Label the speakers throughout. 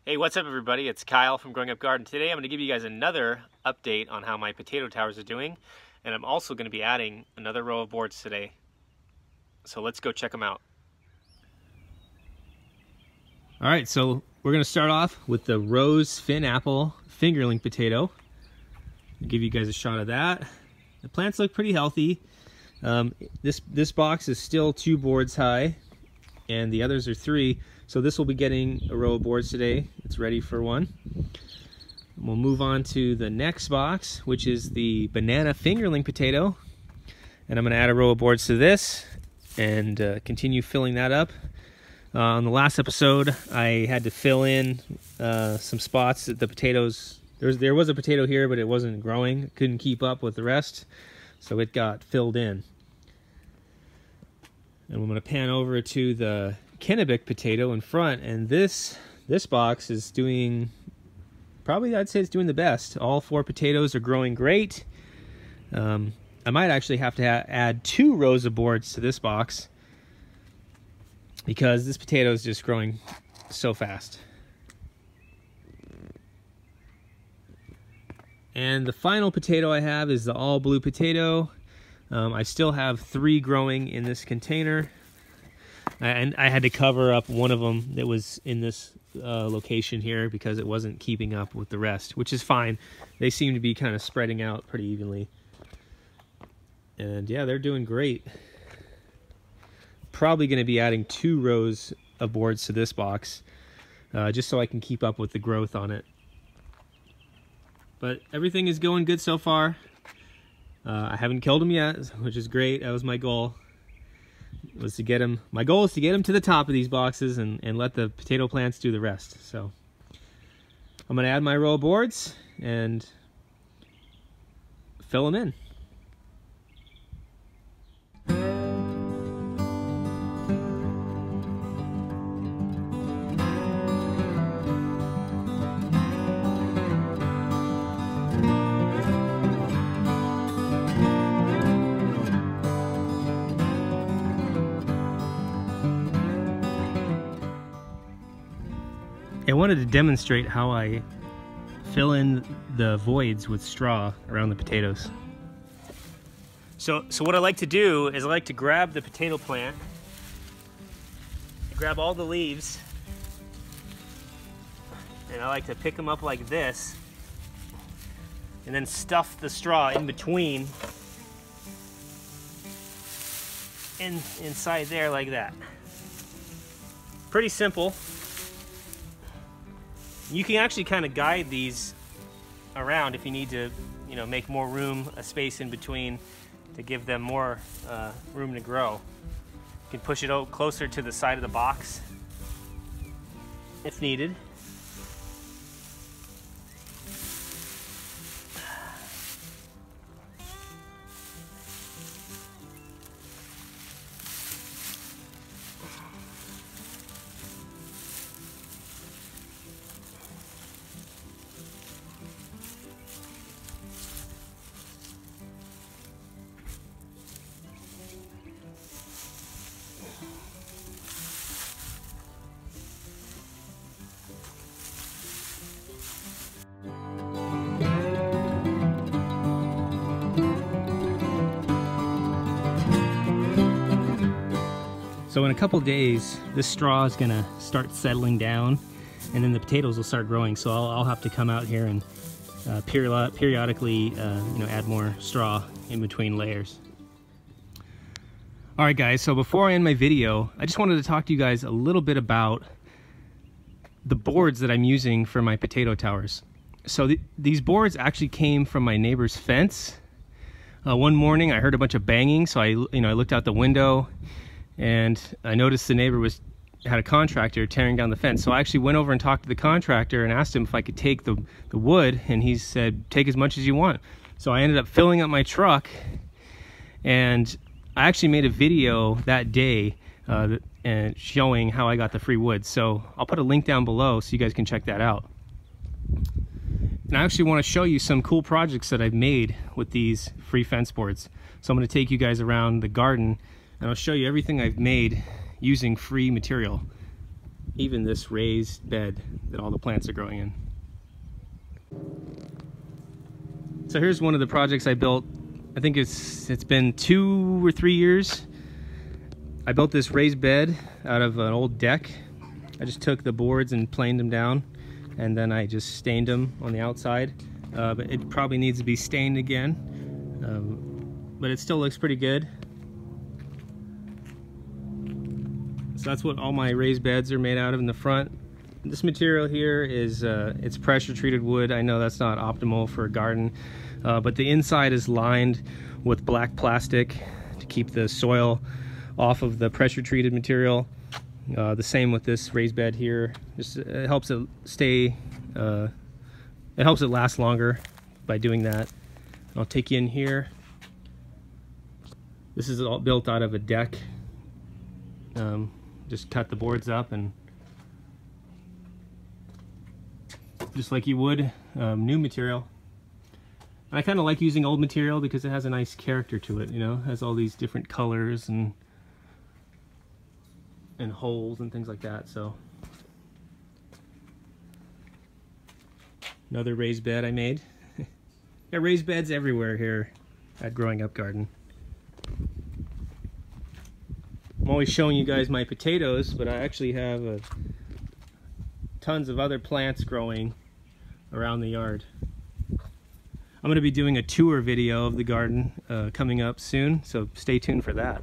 Speaker 1: Hey, what's up everybody? It's Kyle from Growing Up Garden. Today I'm going to give you guys another update on how my potato towers are doing, and I'm also going to be adding another row of boards today. So let's go check them out. All right, so we're going to start off with the Rose Fin Apple fingerling potato. I'll give you guys a shot of that. The plants look pretty healthy. This box is still 2 boards high, and the others are 3. So this will be getting a row of boards today. It's ready for one. We'll move on to the next box, which is the banana fingerling potato. And I'm going to add a row of boards to this and continue filling that up. On the last episode, I had to fill in some spots that the potatoes, there was a potato here, but it wasn't growing. It couldn't keep up with the rest, so it got filled in. And I'm going to pan over to the Kennebec potato in front, and this box is doing, probably I'd say it's doing the best. All 4 potatoes are growing great. I might actually have to add 2 rows of boards to this box because this potato is just growing so fast. And the final potato I have is the all blue potato. I still have 3 growing in this container. And I had to cover up one of them that was in this location here because it wasn't keeping up with the rest, which is fine. They seem to be kind of spreading out pretty evenly. And yeah, they're doing great. Probably going to be adding 2 rows of boards to this box just so I can keep up with the growth on it. But everything is going good so far. I haven't killed them yet, which is great. That was my goal. Was to get him. My goal is to get him to the top of these boxes and let the potato plants do the rest. So I'm going to add my row of boards and fill them in. I wanted to demonstrate how I fill in the voids with straw around the potatoes. So what I like to do is I like to grab the potato plant, grab all the leaves, and I like to pick them up like this, and then stuff the straw in between, inside there like that. Pretty simple. You can actually kind of guide these around if you need to, make more room, a space in between to give them more room to grow. You can push it out closer to the side of the box if needed. So in a couple days, this straw is gonna start settling down, and then the potatoes will start growing. So I'll have to come out here and periodically, add more straw in between layers. All right, guys. So before I end my video, I just wanted to talk to you guys a little bit about the boards that I'm using for my potato towers. So these boards actually came from my neighbor's fence. One morning, I heard a bunch of banging, so I looked out the window. And I noticed the neighbor had a contractor tearing down the fence. So I actually went over and talked to the contractor and asked him if I could take the wood, and he said, take as much as you want. So I ended up filling up my truck, and I actually made a video that day and showing how I got the free wood. So I'll put a link down below so you guys can check that out. And I actually want to show you some cool projects that I've made with these free fence boards. So I'm going to take you guys around the garden and I'll show you everything I've made using free material. even this raised bed that all the plants are growing in. So here's one of the projects I built. I think it's been 2 or 3 years. I built this raised bed out of an old deck. I just took the boards and planed them down, and then I just stained them on the outside. But it probably needs to be stained again, but it still looks pretty good. So that's what all my raised beds are made out of in the front. This material here is it's pressure treated wood. I know that's not optimal for a garden, but the inside is lined with black plastic to keep the soil off of the pressure treated material. The same with this raised bed here. Just it helps it stay, it helps it last longer by doing that. I'll take you in here. This is all built out of a deck. Just cut the boards up and just like you would new material. And I kind of like using old material because it has a nice character to it, you know, it has all these different colors and holes and things like that. So another raised bed I made. Got raised beds everywhere here at Growing Up Garden. I'm always showing you guys my potatoes, but I actually have tons of other plants growing around the yard. I'm going to be doing a tour video of the garden coming up soon, so stay tuned for that.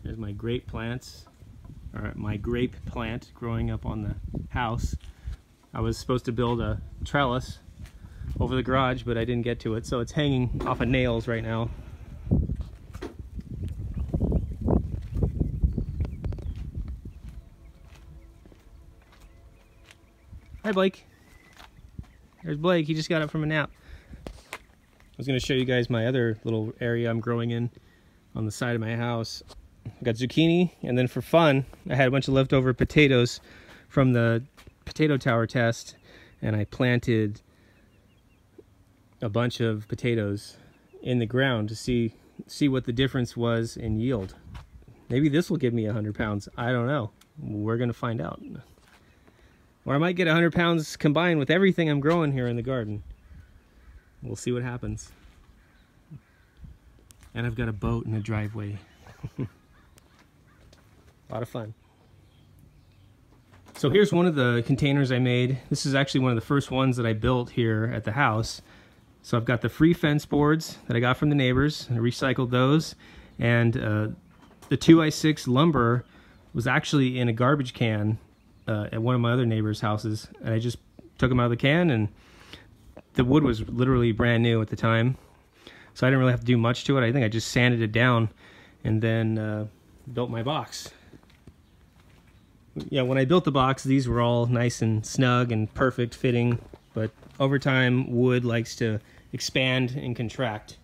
Speaker 1: There's my grape plants, or my grape plant growing up on the house. I was supposed to build a trellis over the garage, but I didn't get to it, so it's hanging off of nails right now. Hi, Blake. There's Blake. He just got up from a nap. I was going to show you guys my other little area I'm growing in on the side of my house. I got zucchini, and then for fun, I had a bunch of leftover potatoes from the potato tower test, and I planted a bunch of potatoes in the ground to see what the difference was in yield. Maybe this will give me 100 pounds. I don't know. We're going to find out. Or I might get 100 pounds combined with everything I'm growing here in the garden. We'll see what happens. And I've got a boat in the driveway. A lot of fun. So here's one of the containers I made. This is actually one of the first ones that I built here at the house. So I've got the free fence boards that I got from the neighbors. I recycled those. And the 2x6 lumber was actually in a garbage can at one of my other neighbors' houses, and I just took them out of the can, and the wood was literally brand new at the time, so I didn't really have to do much to it. I think I just sanded it down and then built my box. Yeah, when I built the box, these were all nice and snug and perfect fitting, but over time wood likes to expand and contract.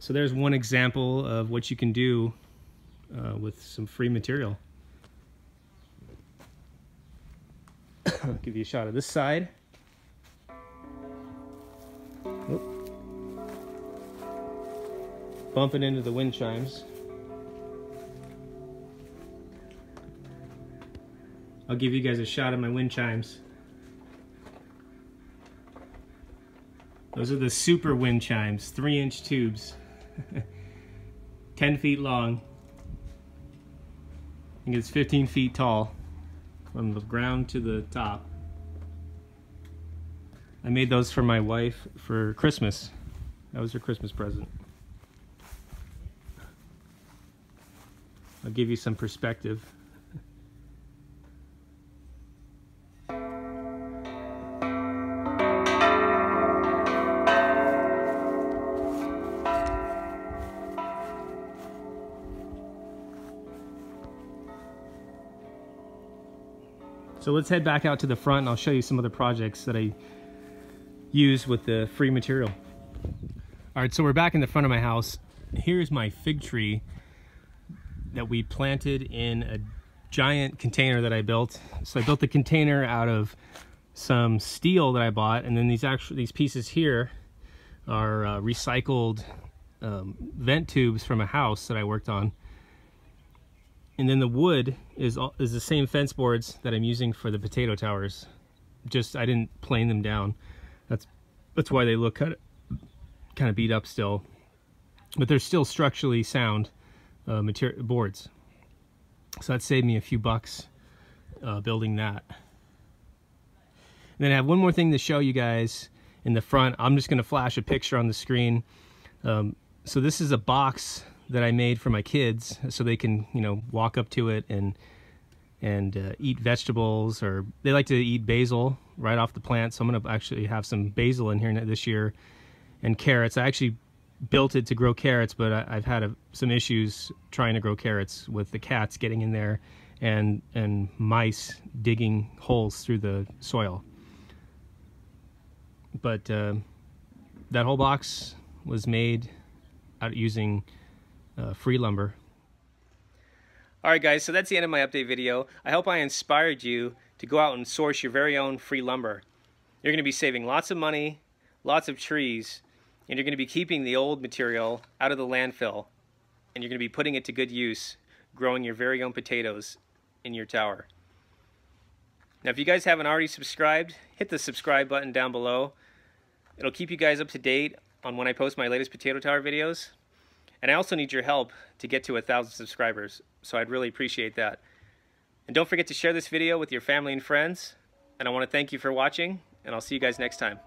Speaker 1: So there's one example of what you can do with some free material. I'll give you a shot of this side. Oop. Bumping into the wind chimes. I'll give you guys a shot of my wind chimes. Those are the super wind chimes, 3-inch tubes. 10 feet long. I think it's 15 feet tall. From the ground to the top. I made those for my wife for Christmas. That was her Christmas present. I'll give you some perspective. So let's head back out to the front and I'll show you some of the projects that I use with the free material. All right, so we're back in the front of my house. Here's my fig tree that we planted in a giant container that I built. So I built the container out of some steel that I bought, and then these pieces here are recycled vent tubes from a house that I worked on. And then the wood is the same fence boards that I'm using for the potato towers. Just I didn't plane them down. That's why they look kind of beat up still. But they're still structurally sound boards. So that saved me a few bucks building that. And then I have one more thing to show you guys in the front. I'm just going to flash a picture on the screen. So this is a box that I made for my kids, so they can, you know, walk up to it and eat vegetables, or they like to eat basil right off the plant. So I'm going to actually have some basil in here this year, and carrots. I actually built it to grow carrots, but I've had some issues trying to grow carrots with the cats getting in there and mice digging holes through the soil. But that whole box was made out using free lumber. Alright guys, so that's the end of my update video. I hope I inspired you to go out and source your very own free lumber. You're going to be saving lots of money, lots of trees, and you're going to be keeping the old material out of the landfill, and you're going to be putting it to good use, growing your very own potatoes in your tower. Now if you guys haven't already subscribed, hit the subscribe button down below. It'll keep you guys up to date on when I post my latest potato tower videos. And I also need your help to get to 1,000 subscribers, so I'd really appreciate that. And don't forget to share this video with your family and friends. And I want to thank you for watching, and I'll see you guys next time.